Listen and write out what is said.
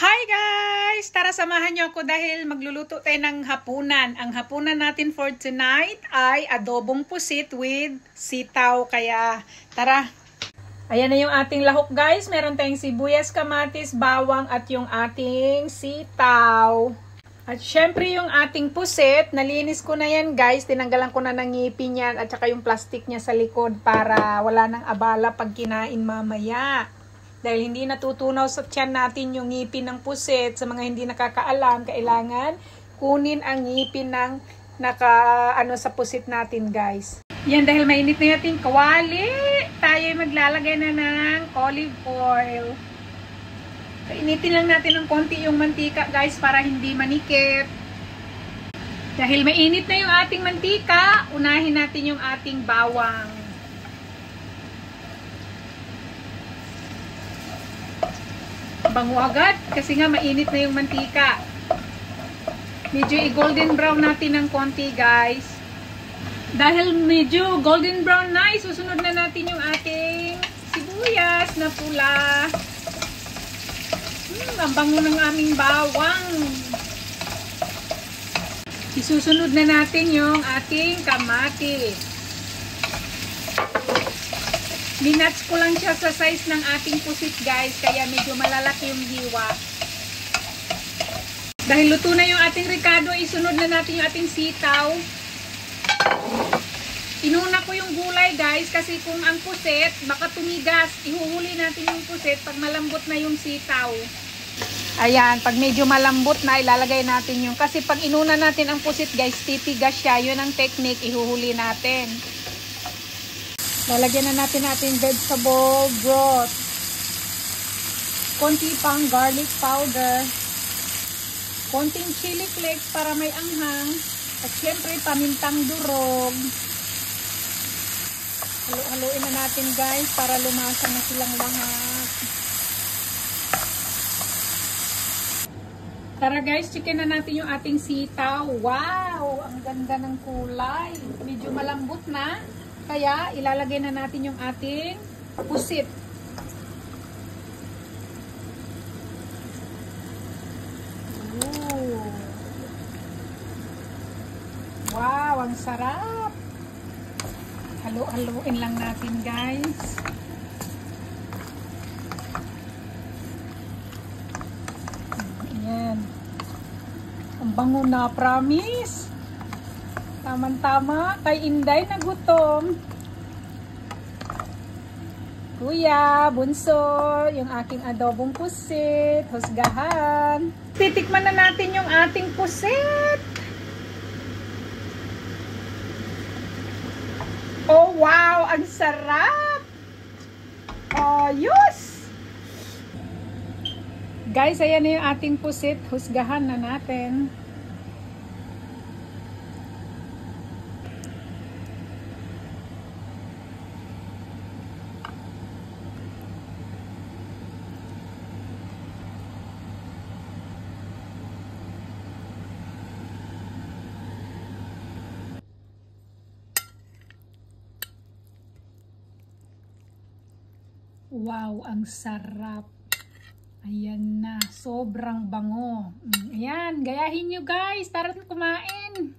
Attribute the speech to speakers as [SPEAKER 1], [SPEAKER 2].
[SPEAKER 1] Hi guys! Tara samahan niyo ako dahil magluluto tayo ng hapunan. Ang hapunan natin for tonight ay adobong pusit with sitaw. Kaya tara! Ayan na yung ating lahok guys. Meron tayong sibuyas, kamatis, bawang at yung ating sitaw. At syempre yung ating pusit, nalinis ko na yan guys. Tinanggalan ko na ng ngipin yan at saka yung plastic niya sa likod para wala nang abala pag kinain mamaya. Dahil hindi natutunaw sa tiyan natin yung ngipin ng pusit. Sa mga hindi nakakaalam, kailangan kunin ang ngipin ng sa pusit natin guys. Yan, dahil mainit na natin kawali, tayo maglalagay na ng olive oil. Initin lang natin ng konti yung mantika guys para hindi manikip. Dahil mainit na yung ating mantika, unahin natin yung ating bawang. Bango agad kasi nga mainit na yung mantika. Medyo i-golden brown natin ng konti guys. Dahil medyo golden brown na, isusunod na natin yung ating sibuyas na pula. Ang bango ng aming bawang. Isusunod na natin yung ating kamatis. Minats ko lang siya sa size ng ating pusit guys, kaya medyo malalaki yung hiwa. Dahil luto na yung ating ricado, isunod na natin yung ating sitaw. Inuna ko yung gulay guys, kasi kung ang pusit, baka tumigas. Ihuhuli natin yung pusit pag malambot na yung sitaw. Ayan, pag medyo malambot na, ilalagay natin yung, kasi pag inuna natin ang pusit guys, titigas siya. Yun ang technique, ihuhuli natin. Lalagyan na natin ating vegetable broth. Konti pang garlic powder. Konting chili flakes para may anghang. At syempre pamintang durog. Haluin na natin guys para lumasa na silang lahat. Tara guys, chicken na natin yung ating sitaw. Wow! Ang ganda ng kulay. Medyo malambot na. Kaya, ilalagay na natin yung ating pusit. Ooh. Wow, ang sarap! Halo-haloin lang natin, guys. Ayan. Ang bango na, promise! Tama-tama, kay Inday na gutom. Kuya, bunso, yung aking adobong pusit, husgahan. Titikman na natin yung ating pusit. Oh wow, ang sarap! Ayos! Guys, ayan na yung ating pusit, husgahan na natin. Wow, ang sarap. Ayan na, sobrang bango. Ayan, gayahin nyo guys, tara kumain.